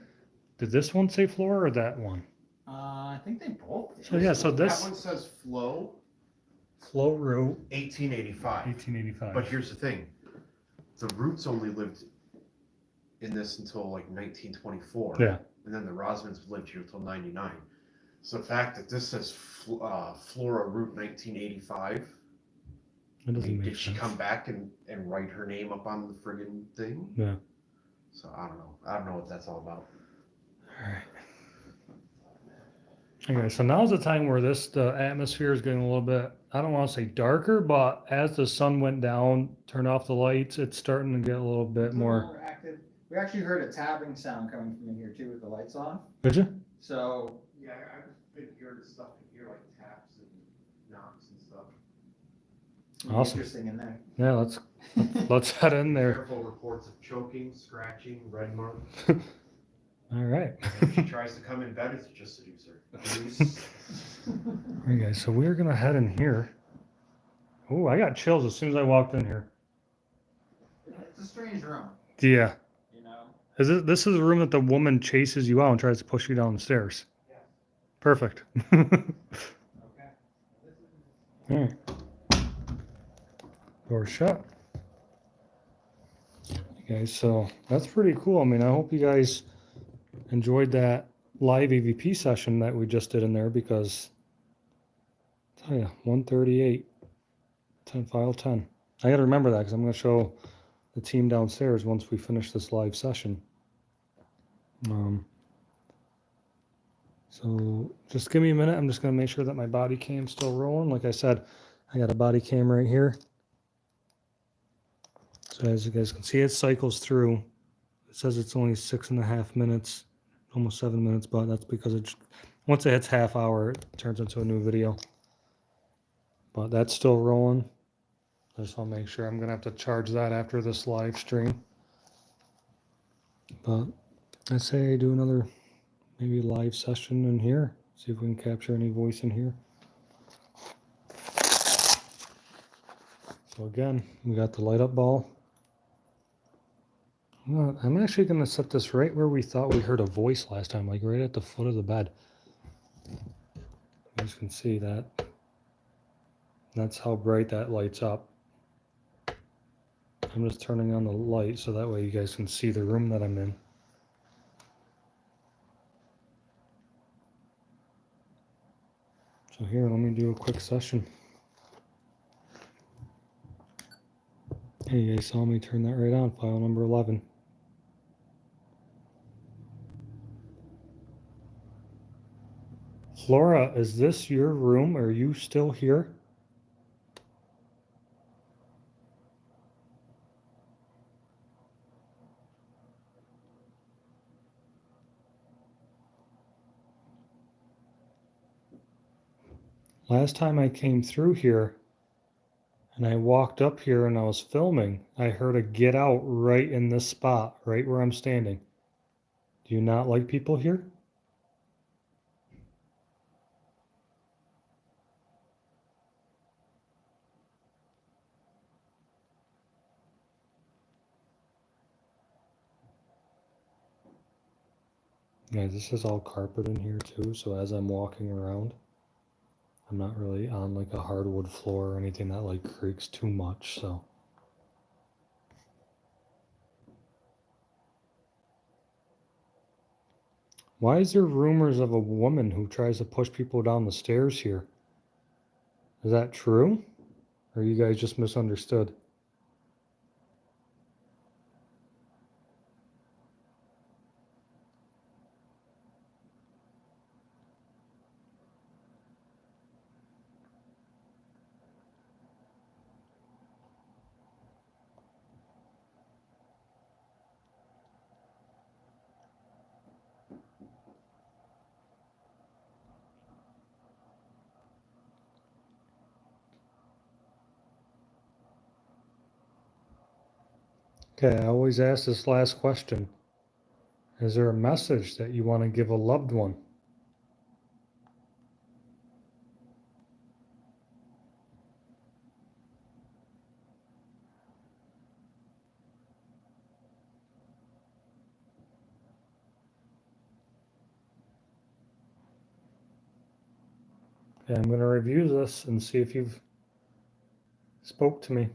did this one say Flora or that one? I think they both did. So yeah, so That this one says flow Flow Route 1885. 1885. But here's the thing. The Roots only lived in this until like 1924. Yeah. And then the Rosmans lived here until 99. So the fact that this says Flora Route 1985, That I doesn't mean, make did she sense. come back and write her name up on the friggin' thing? Yeah. So I don't know. I don't know what that's all about. All right. Okay, so now's the time where the atmosphere is getting a little bit, I don't want to say darker, but as the sun went down, turned off the lights, it's starting to get a little bit more. active. We actually heard a tapping sound coming from in here too with the lights off. Did you? So Yeah, I've been hearing stuff in here like taps and knocks and stuff. Awesome. Interesting in there. Yeah, let's head in there. Careful reports of choking, scratching, red mark. All right. If she tries to come in bed, it's just seduce her. All right, guys. So we're gonna head in here. Oh, I got chills as soon as I walked in here. It's a strange room, Yeah. you know? This is the room that the woman chases you out and tries to push you down the stairs. Yeah. Perfect. Okay. All right. Door shut. Okay, so that's pretty cool. I mean, I hope you guys enjoyed that live EVP session that we just did in there because, I tell you, 138, 10 file 10. I got to remember that because I'm going to show the team downstairs once we finish this live session. So just give me a minute. I'm just going to make sure that my body cam's still rolling. Like I said, I got a body cam right here. So as you guys can see, it cycles through. It says it's only 6.5 minutes, almost 7 minutes, but that's because once it hits half hour, it turns into a new video. But that's still rolling. I just want to make sure. I'm going to have to charge that after this live stream. But I'd say I do another maybe live session in here. See if we can capture any voice in here. So again, we got the light up ball. Well, I'm actually going to set this right where we thought we heard a voice last time, like right at the foot of the bed. You guys can see that. That's how bright that lights up. I'm just turning on the light so that way you guys can see the room that I'm in. So here, let me do a quick session. Hey, you guys saw me turn that right on, file number 11. Flora, is this your room? Are you still here? Last time I came through here and I walked up here and I was filming, I heard a get out right in this spot, right where I'm standing. Do you not like people here? Yeah, this is all carpet in here too, so as I'm walking around, I'm not really on like a hardwood floor or anything that like creaks too much, so. Why is there rumors of a woman who tries to push people down the stairs here? Is that true? Or you guys just misunderstood? Okay, I always ask this last question. Is there a message that you want to give a loved one? Okay, I'm going to review this and see if you've spoke to me.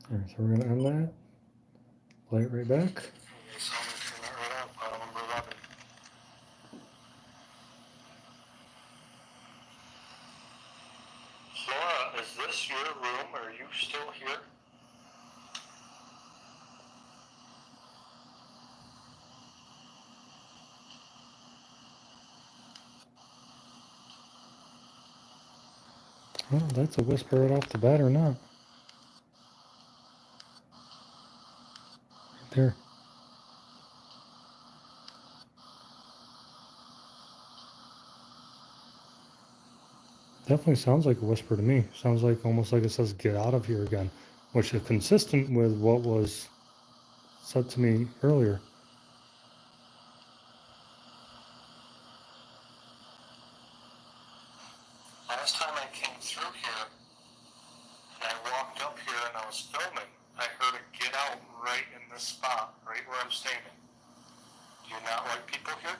All right, so we're going to end that. Play it right back. You saw me turn that right on, file number 11. Flora, is this your room? Are you still here? Well, that's a whisper right off the bat or not. Right there. Definitely sounds like a whisper to me. Sounds like almost like it says "get out of here" again, which is consistent with what was said to me earlier. Last time I came through here, and I walked up here and I was filming, I heard a "get out" right in this spot, right where I'm standing. Do you not like people here?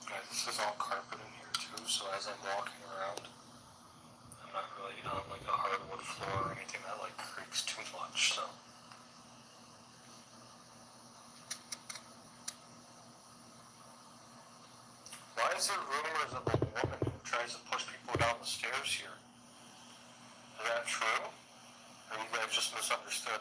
Guys, this is all carpet in here too, so as I'm walking around, I'm not really on like a hardwood floor or anything that like creaks too much, so. Why is there rumors of a woman who tries to push people down the stairs here? Is that true? Or you guys just misunderstood?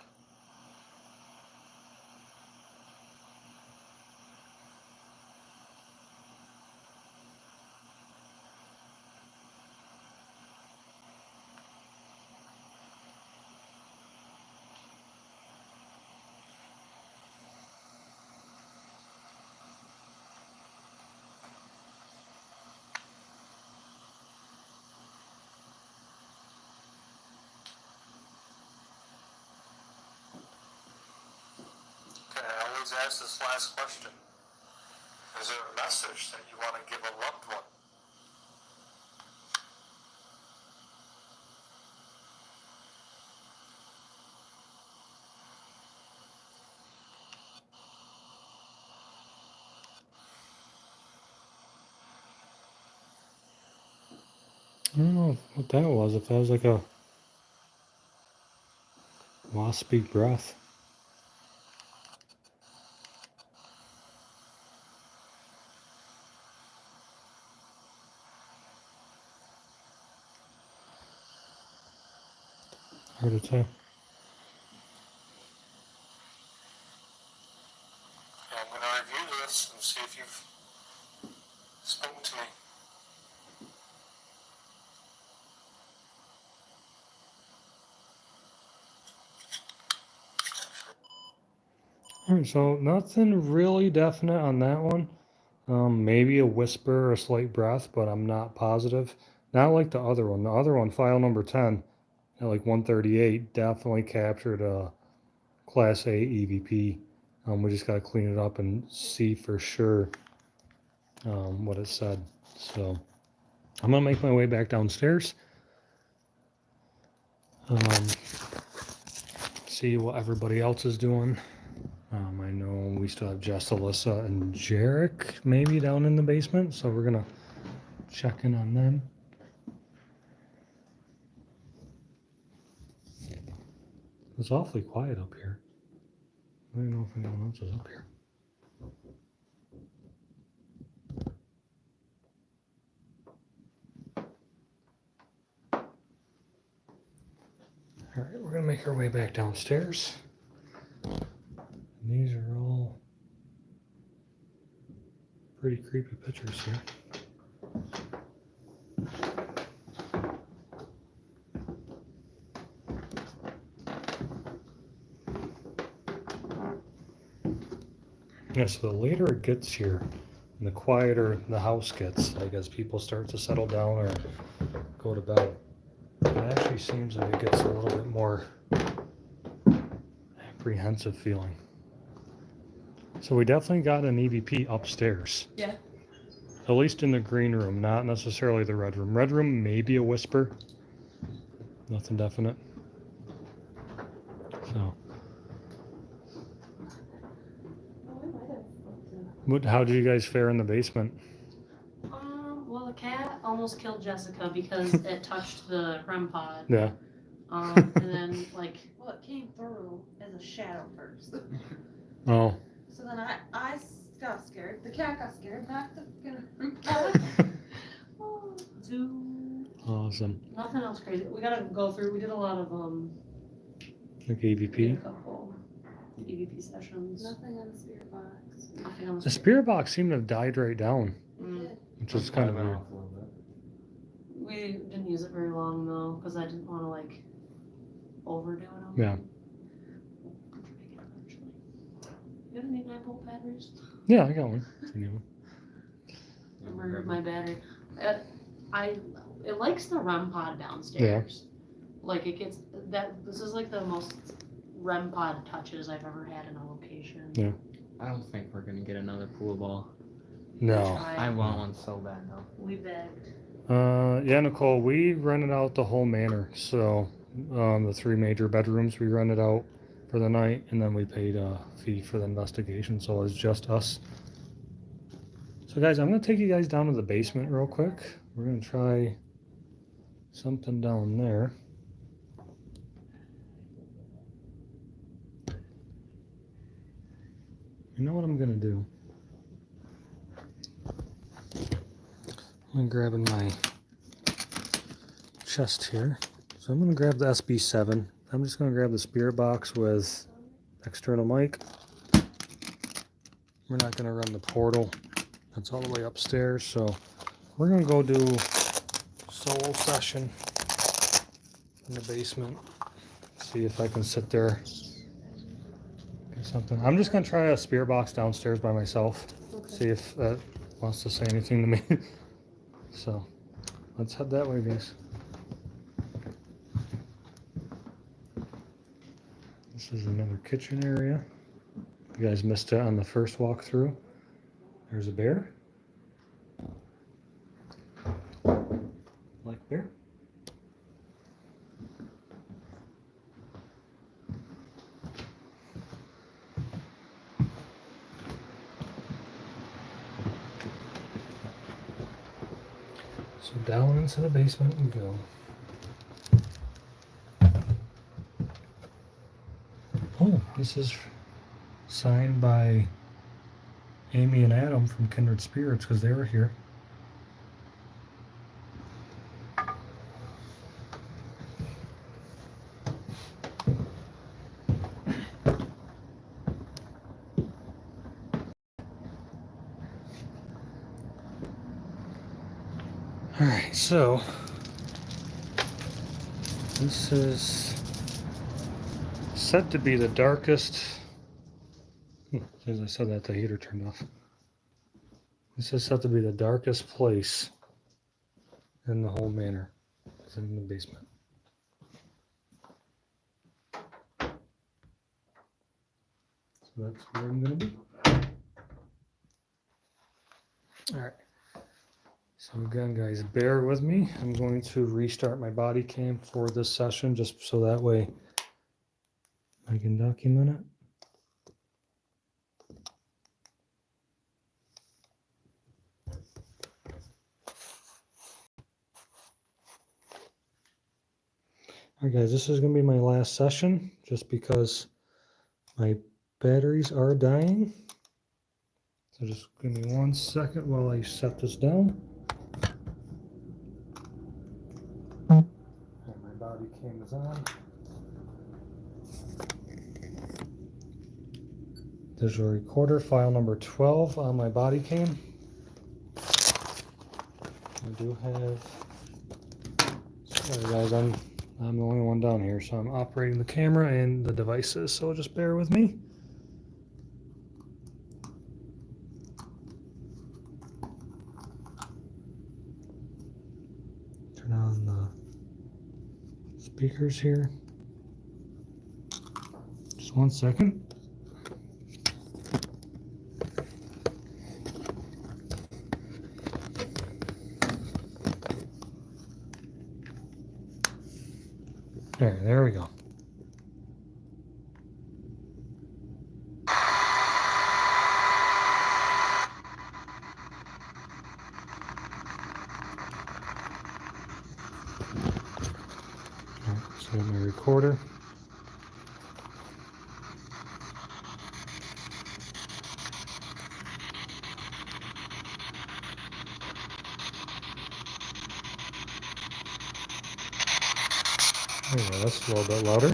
Okay, I always ask this last question. Is there a message that you want to give a loved one? I don't know what that was. If that was like a waspy breath. Hard to tell. Okay, I'm going to review this and see if you've spoken to me. Alright, so nothing really definite on that one. Maybe a whisper or a slight breath, but I'm not positive. Not like the other one. The other one, file number 10, at like 138, definitely captured a Class A EVP. We just got to clean it up and see for sure what it said. So I'm going to make my way back downstairs. See what everybody else is doing. I know we still have Jess, Alyssa, and Jarek maybe down in the basement, so we're gonna check in on them. It's awfully quiet up here. I don't know if anyone else is up here. All right, we're gonna make our way back downstairs. These are all pretty creepy pictures here. Yeah, so the later it gets here, and the quieter the house gets, like as people start to settle down or go to bed, it actually seems like it gets a little bit more apprehensive feeling. So we definitely got an EVP upstairs. Yeah. At least in the green room, not necessarily the red room. Red room, maybe a whisper. Nothing definite. So. How did you guys fare in the basement? Well, the cat almost killed Jessica because it touched the REM pod. Yeah. And then, like, Well, it came through as a shadow first. Oh. So then I got scared. The cat got scared. Knocked the fucking cat. Oh, zoo. Awesome. Nothing else crazy. We gotta go through. We did a lot of Like did EVP. a couple EVP sessions. Nothing on the spirit box. Nothing on The spirit box seemed to have died right down, It did. which is kind of weird. We didn't use it very long though, because I didn't want to like overdo it. Yeah. You have any 9-volt batteries? Yeah, I got one. If you need one. I murdered my battery. It likes the REM pod downstairs. Like it gets that. This is like the most REM pod touches I've ever had in a location. Yeah. I don't think we're gonna get another pool ball. No. I want one so bad though. We begged. Yeah, Nicole, we rented out the whole manor. So, the 3 major bedrooms we rented out for the night, and then we paid a fee for the investigation. So it's just us. So, guys, I'm gonna take you guys down to the basement real quick. We're gonna try something down there. You know what I'm gonna do? I'm grabbing my chest here. So I'm gonna grab the SB7. I'm just gonna grab the spirit box with external mic. We're not gonna run the portal. That's all the way upstairs. So we're gonna go do solo session in the basement. See if I can sit there. Do something. I'm just gonna try a spirit box downstairs by myself. Okay. See if that wants to say anything to me. So let's head that way, guys. This is another kitchen area. You guys missed it on the first walkthrough. There's a bear. Like bear. So down into the basement we go. Oh, this is signed by Amy and Adam from Kindred Spirits because they were here. Alright, so this is said to be the darkest. As I said that, the heater turned off. This is said to be the darkest place in the whole manor. It's in the basement. So that's where I'm going to be. Alright. So again, guys, bear with me. I'm going to restart my body cam for this session just so that way I can document it. Alright guys, this is going to be my last session just because my batteries are dying. So just give me 1 second while I set this down. And my body cam is on. Digital recorder, file number 12 on my body cam. I do have, sorry guys, I'm the only one down here, so I'm operating the camera and the devices, so just bear with me. Turn on the speakers here. Just 1 second. There we go. So I have my recorder. There we go, that's a little bit louder.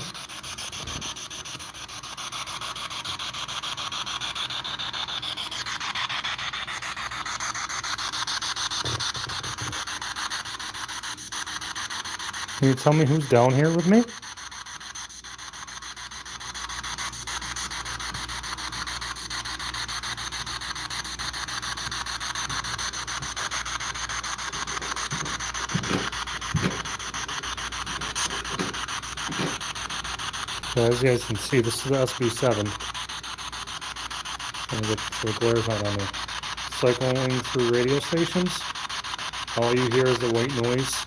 Can you tell me who's down here with me? So as you guys can see, this is the SB7. And the glare's not on me. Cycling through radio stations. All you hear is the white noise.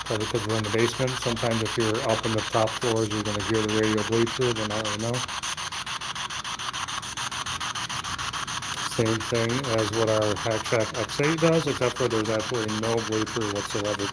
Probably because we're in the basement. Sometimes if you're up in the top floors, you're going to hear the radio bleed through, but not right now. Same thing as what our Hack Shack X8 does, except for there's absolutely no bleed through whatsoever.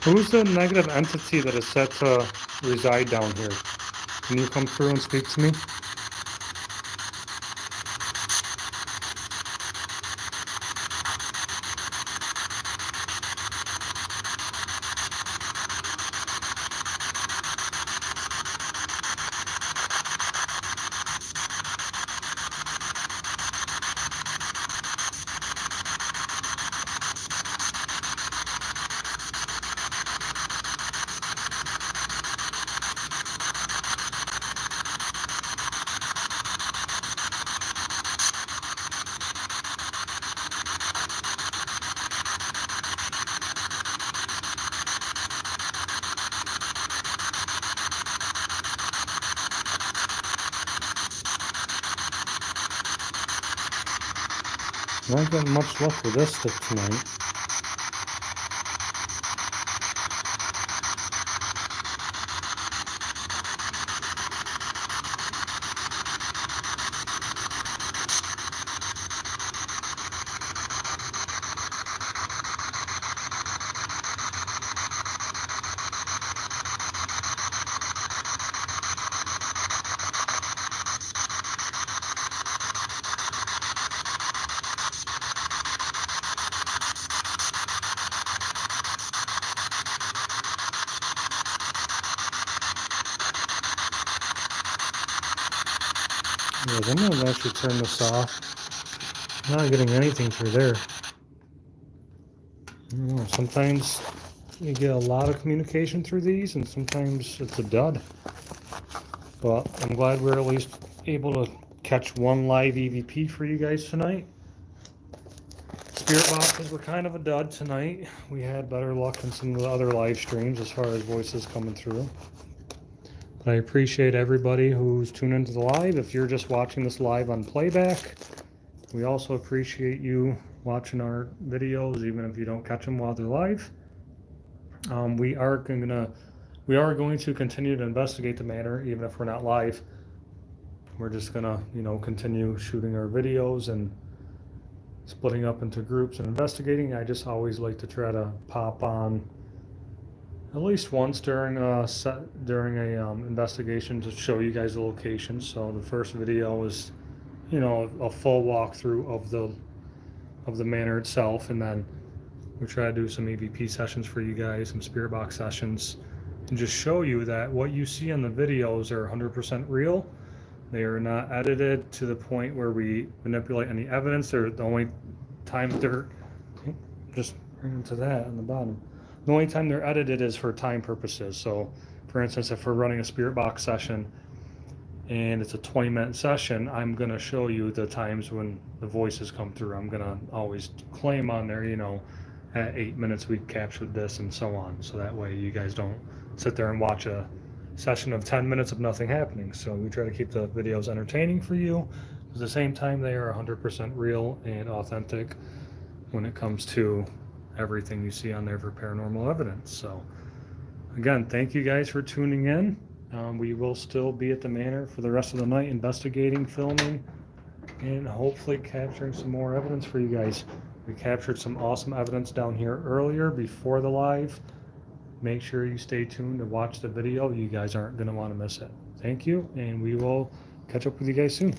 Who's the negative entity that is set to reside down here? Can you come through and speak to me? Not getting much luck with this stick tonight. Yes, I'm going to actually turn this off. I'm not getting anything through there. I don't know, sometimes you get a lot of communication through these, and sometimes it's a dud. But I'm glad we're at least able to catch one live EVP for you guys tonight. Spirit boxes were kind of a dud tonight. We had better luck than some of the other live streams as far as voices coming through. But I appreciate everybody who's tuned into the live. If you're just watching this live on playback, we also appreciate you watching our videos, even if you don't catch them while they're live. We are going to continue to investigate the Manor, even if we're not live. We're just gonna, continue shooting our videos and splitting up into groups and investigating. I just always like to try to pop on at least once during a investigation to show you guys the location. So the first video is, a full walkthrough of the Manor itself, and then we try to do some EVP sessions for you guys, some spirit box sessions, and just show you that what you see in the videos are 100% real. They are not edited to the point where we manipulate any evidence. They're the only time they're just bring into that on the bottom. The only time they're edited is for time purposes. So, for instance, if we're running a spirit box session and it's a 20-minute session, I'm going to show you the times when the voices come through. I'm going to always claim on there, at 8 minutes we captured this and so on. So that way you guys don't sit there and watch a session of 10 minutes of nothing happening. So we try to keep the videos entertaining for you. At the same time, they are 100% real and authentic when it comes to everything you see on there for paranormal evidence. So again, thank you guys for tuning in. We will still be at the Manor for the rest of the night, investigating, filming, and hopefully capturing some more evidence for you guys. We captured some awesome evidence down here earlier before the live. Make sure you stay tuned to watch the video. You guys aren't going to want to miss it. Thank you, and we will catch up with you guys soon.